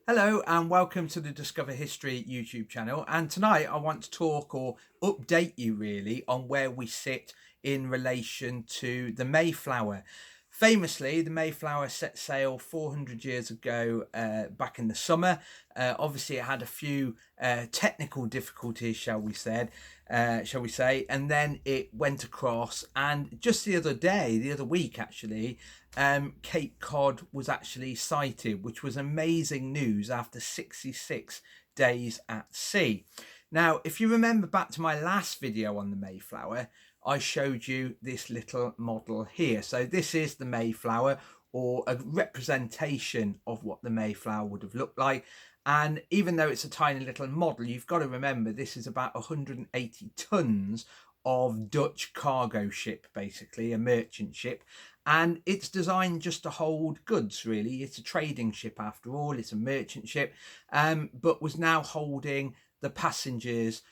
Hello and welcome to the Discover History YouTube channel. And tonight I want to talk or update you really on where we sit in relation to the Mayflower. Famously, the Mayflower set sail 400 years ago back in the summer. Obviously, it had a few technical difficulties, shall we say, and then it went across. And just the other week actually, Cape Cod was actually sighted, which was amazing news after 66 days at sea. Now, if you remember back to my last video on the Mayflower, I showed you this little model here. So this is the Mayflower, or a representation of what the Mayflower would have looked like. And even though it's a tiny little model, you've got to remember this is about 180 tons of Dutch cargo ship, basically a merchant ship, and it's designed just to hold goods. Really, it's a trading ship after all. It's a merchant ship, but was now holding the passengers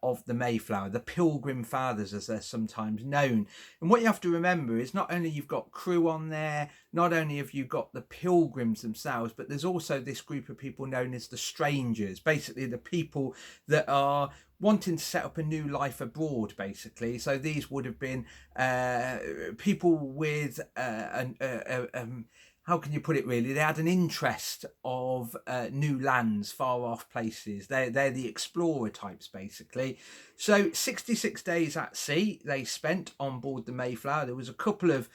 of the Mayflower, the Pilgrim Fathers as they're sometimes known. And what you have to remember is not only you've got crew on there, not only have you got the pilgrims themselves, but there's also this group of people known as the strangers, basically the people that are wanting to set up a new life abroad, basically. So these would have been people with how can you put it really? They had an interest of new lands, far off places. They're the explorer types, basically. So 66 days at sea they spent on board the Mayflower. There was a couple of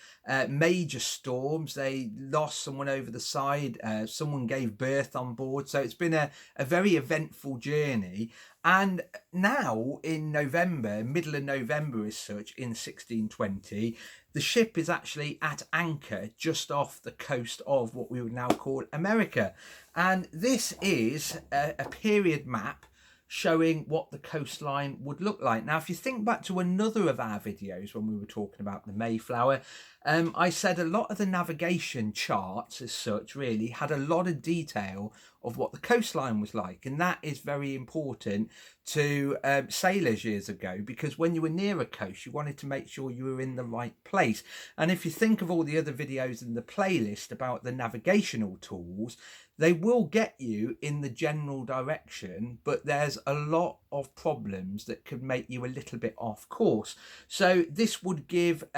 major storms. They lost someone over the side. Someone gave birth on board. So it's been a very eventful journey. And now in November, middle of November as such, in 1620, the ship is actually at anchor just off the coast of what we would now call America. And this is a period map showing what the coastline would look like. Now, if you think back to another of our videos when we were talking about the Mayflower, I said a lot of the navigation charts as such really had a lot of detail of what the coastline was like, and that is very important to sailors years ago, because when you were near a coast you wanted to make sure you were in the right place. And if you think of all the other videos in the playlist about the navigational tools, they will get you in the general direction, but there's a lot of problems that could make you a little bit off course. So this would give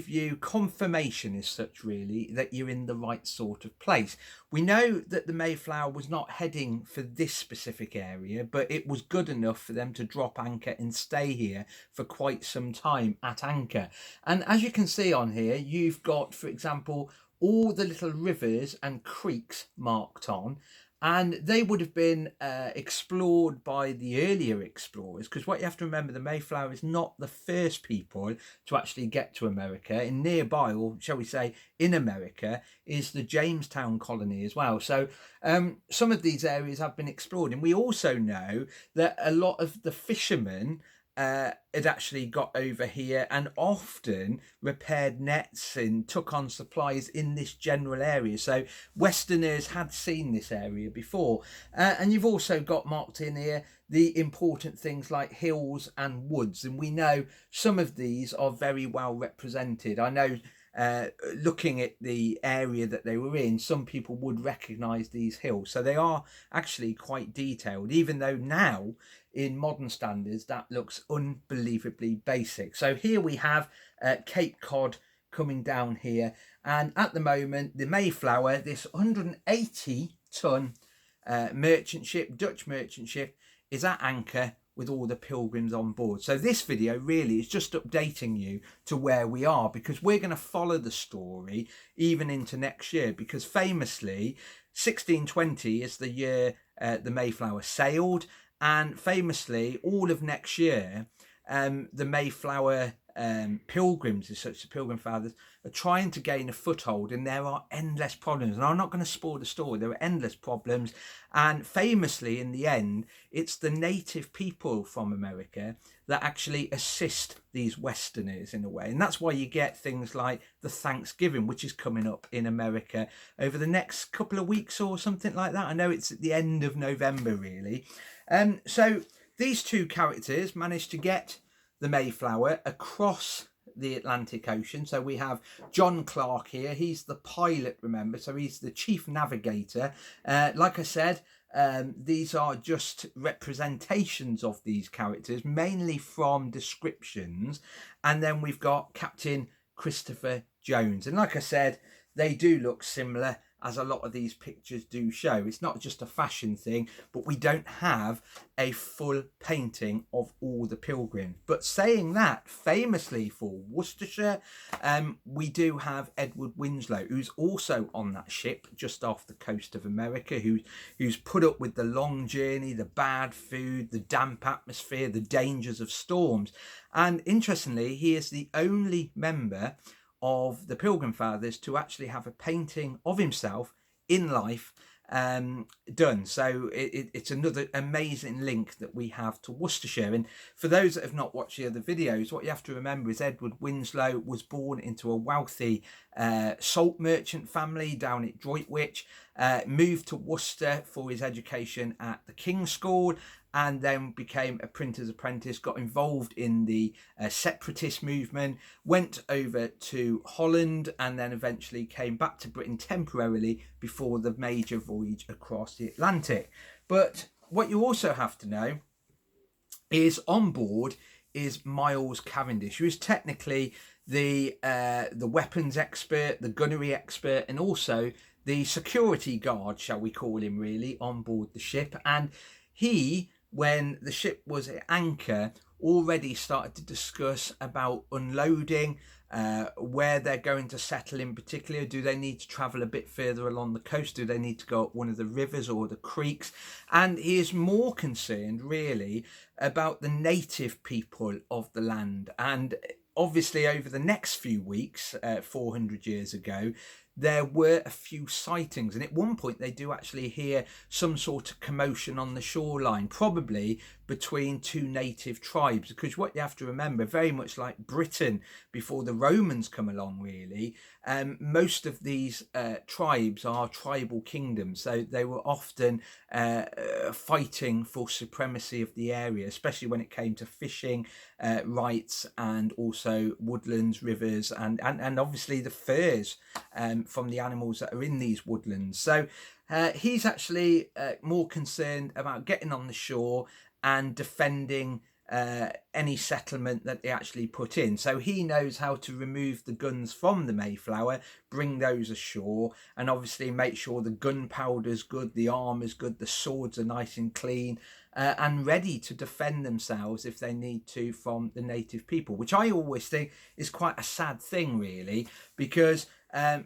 you confirmation as such really that you're in the right sort of place. We know that the Mayflower was not heading for this specific area, but it was good enough for them to drop anchor and stay here for quite some time at anchor. And as you can see on here, you've got, for example, all the little rivers and creeks marked on, and they would have been explored by the earlier explorers, because what you have to remember, the Mayflower is not the first people to actually get to America. And nearby, or shall we say in America, is the Jamestown colony as well. So some of these areas have been explored, and we also know that a lot of the fishermen had actually got over here and often repaired nets and took on supplies in this general area. So Westerners had seen this area before. And you've also got marked in here the important things like hills and woods. And we know some of these are very well represented. I know looking at the area that they were in, some people would recognize these hills. So they are actually quite detailed, even though now in modern standards that looks unbelievably basic. So here we have Cape Cod coming down here, and at the moment the Mayflower, this 180-ton merchant ship, Dutch merchant ship, is at anchor with all the pilgrims on board. So this video really is just updating you to where we are, because we're going to follow the story even into next year, because famously 1620 is the year the Mayflower sailed, and famously all of next year the Mayflower pilgrims, as such the Pilgrim Fathers, are trying to gain a foothold, and there are endless problems. And I'm not going to spoil the story. There are endless problems, and famously in the end it's the native people from America that actually assist these Westerners in a way. And that's why you get things like the Thanksgiving, which is coming up in America over the next couple of weeks or something like that. I know it's at the end of November really. So these two characters managed to get the Mayflower across the Atlantic Ocean. So we have John Clark here. He's the pilot, remember, so he's the chief navigator. Like I said, these are just representations of these characters, mainly from descriptions. And then we've got Captain Christopher Jones. And like I said, they do look similar, as a lot of these pictures do show. It's not just a fashion thing, but we don't have a full painting of all the pilgrims. But saying that, famously for Worcestershire, we do have Edward Winslow, who's also on that ship just off the coast of America, who's put up with the long journey, the bad food, the damp atmosphere, the dangers of storms. And interestingly, he is the only member of the Pilgrim Fathers to actually have a painting of himself in life done. So it's another amazing link that we have to Worcestershire. And for those that have not watched the other videos, what you have to remember is Edward Winslow was born into a wealthy salt merchant family down at Droitwich, moved to Worcester for his education at the King's School, and then became a printer's apprentice, got involved in the separatist movement, went over to Holland, and then eventually came back to Britain temporarily before the major voyage across the Atlantic. But what you also have to know is on board is Miles Cavendish, who is technically the weapons expert, the gunnery expert, and also the security guard, shall we call him, really, on board the ship. And he, when the ship was at anchor, already started to discuss about unloading, where they're going to settle in particular. Do they need to travel a bit further along the coast? Do they need to go up one of the rivers or the creeks? And he is more concerned really about the native people of the land. And obviously over the next few weeks, 400 years ago, there were a few sightings, and at one point they do actually hear some sort of commotion on the shoreline, probably between two native tribes, because what you have to remember, very much like Britain before the Romans come along really, most of these tribes are tribal kingdoms, so they were often fighting for supremacy of the area, especially when it came to fishing rights, and also woodlands, rivers, and obviously the furs from the animals that are in these woodlands. So he's actually more concerned about getting on the shore and defending any settlement that they actually put in. So he knows how to remove the guns from the Mayflower, bring those ashore, and obviously make sure the gunpowder's good, the armour's good, the swords are nice and clean, and ready to defend themselves if they need to from the native people, which I always think is quite a sad thing really, because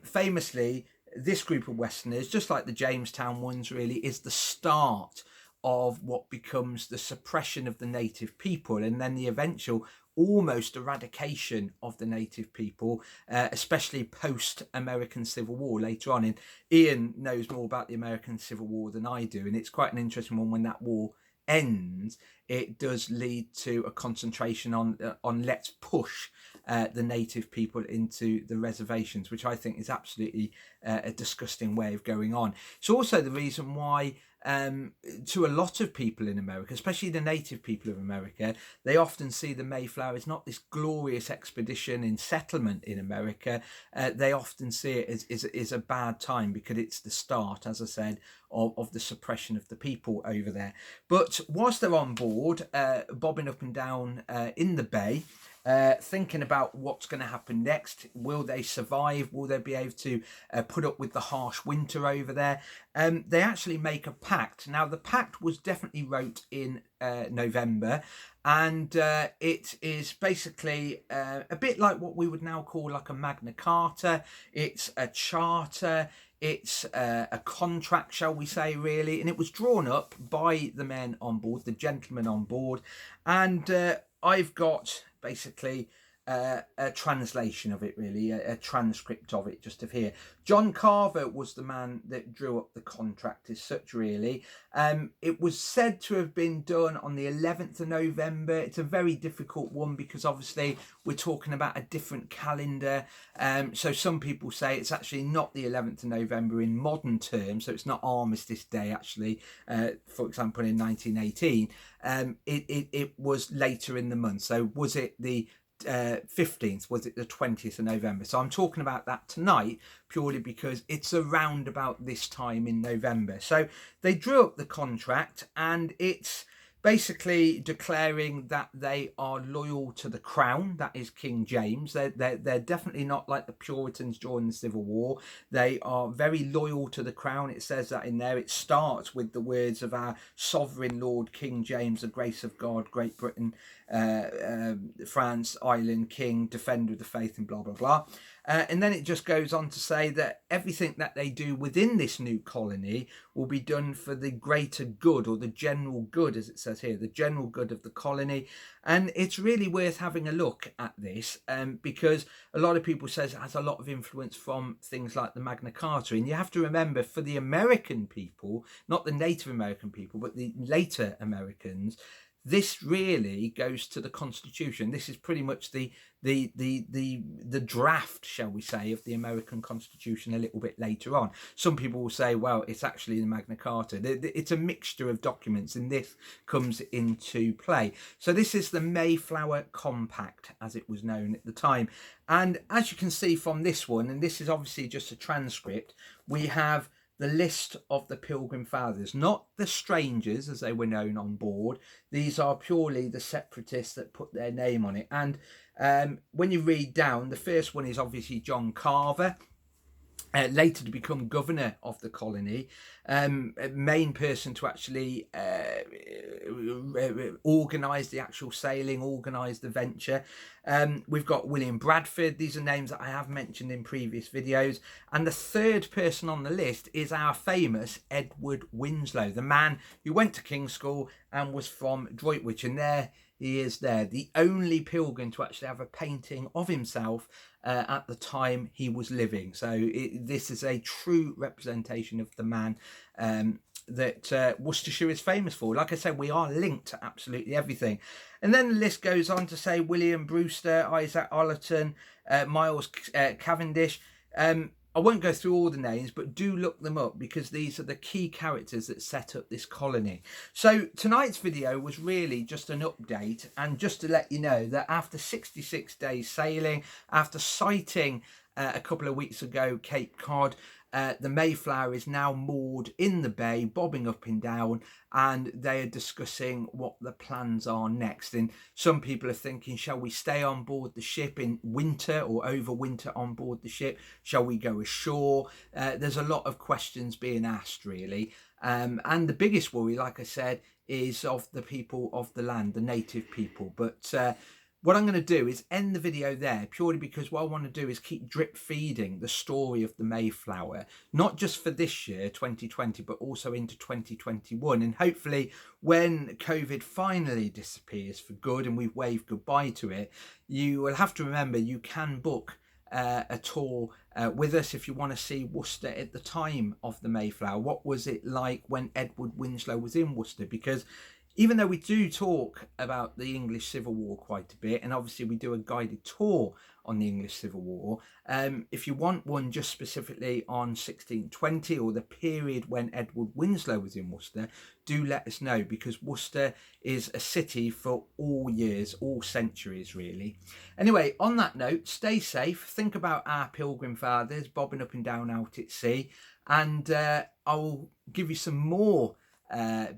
famously this group of Westerners, just like the Jamestown ones really, is the start of what becomes the suppression of the native people, and then the eventual almost eradication of the native people, especially post-American Civil War later on. And Ian knows more about the American Civil War than I do, and it's quite an interesting one. When that war ends, it does lead to a concentration on let's push the native people into the reservations, which I think is absolutely a disgusting way of going on. It's also the reason why to a lot of people in America, especially the native people of America, they often see the Mayflower as not this glorious expedition in settlement in America. They often see it as a bad time, because it's the start, as I said, of the suppression of the people over there. But whilst they're on board, bobbing up and down in the bay, thinking about what's going to happen next. Will they survive? Will they be able to put up with the harsh winter over there? They actually make a pact. Now, the pact was definitely wrote in November, and it is basically a bit like what we would now call like a Magna Carta. It's a charter. It's a contract, shall we say, really, and it was drawn up by the men on board, the gentlemen on board, and I've got basically a translation of it, really, a transcript of it just of here. John Carver was the man that drew up the contract as such, really. It was said to have been done on the 11th of November. It's a very difficult one because obviously we're talking about a different calendar. So some people say it's actually not the 11th of November in modern terms. So it's not Armistice Day, actually, for example, in 1918. It was later in the month. So was it the 15th, was it the 20th of November? So I'm talking about that tonight purely because it's around about this time in November. So they drew up the contract, and it's basically declaring that they are loyal to the crown, that is King James. They're definitely not like the Puritans during the Civil War. They are very loyal to the crown. It says that in there. It starts with the words of our sovereign Lord King James, the grace of God, Great Britain, France, Ireland, King, defender of the faith, and blah, blah, blah. And then it just goes on to say that everything that they do within this new colony will be done for the greater good, or the general good, as it says here, the general good of the colony. And it's really worth having a look at this, because a lot of people say it has a lot of influence from things like the Magna Carta. And you have to remember, for the American people, not the Native American people, but the later Americans, this really goes to the Constitution. This is pretty much the draft, shall we say, of the American Constitution a little bit later on. Some people will say, well, it's actually the Magna Carta. It's a mixture of documents, and this comes into play. So this is the Mayflower Compact, as it was known at the time. And as you can see from this one, and this is obviously just a transcript, we have the list of the Pilgrim Fathers, not the strangers as they were known on board. These are purely the separatists that put their name on it. And when you read down, the first one is obviously John Carver, later to become governor of the colony, main person to actually organise the actual sailing, organise the venture. We've got William Bradford. These are names that I have mentioned in previous videos. And the third person on the list is our famous Edward Winslow, the man who went to King's School and was from Droitwich. And there he is there, the only pilgrim to actually have a painting of himself at the time he was living. So this is a true representation of the man that Worcestershire is famous for. Like I said, we are linked to absolutely everything. And then the list goes on to say William Brewster, Isaac Allerton, Miles Cavendish. I won't go through all the names, but do look them up, because these are the key characters that set up this colony. So tonight's video was really just an update, and just to let you know that after 66 days sailing, after sighting a couple of weeks ago Cape Cod, the Mayflower is now moored in the bay, bobbing up and down, and they are discussing what the plans are next. And some people are thinking, shall we stay on board the ship in winter or overwinter on board the ship? Shall we go ashore? There's a lot of questions being asked, really. And the biggest worry, like I said, is of the people of the land, the native people. But what I'm going to do is end the video there, purely because what I want to do is keep drip feeding the story of the Mayflower, not just for this year, 2020, but also into 2021. And hopefully when COVID finally disappears for good and we've waved goodbye to it, you will have to remember you can book a tour with us if you want to see Worcester at the time of the Mayflower. What was it like when Edward Winslow was in Worcester? Because even though we do talk about the English Civil War quite a bit, and obviously we do a guided tour on the English Civil War, if you want one just specifically on 1620 or the period when Edward Winslow was in Worcester, do let us know, because Worcester is a city for all years, all centuries really. Anyway, on that note, stay safe, think about our Pilgrim Fathers bobbing up and down out at sea, and I'll give you some more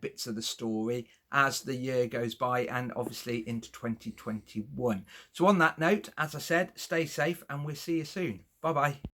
bits of the story as the year goes by, and obviously into 2021. So on that note, as I said, stay safe and we'll see you soon. Bye bye.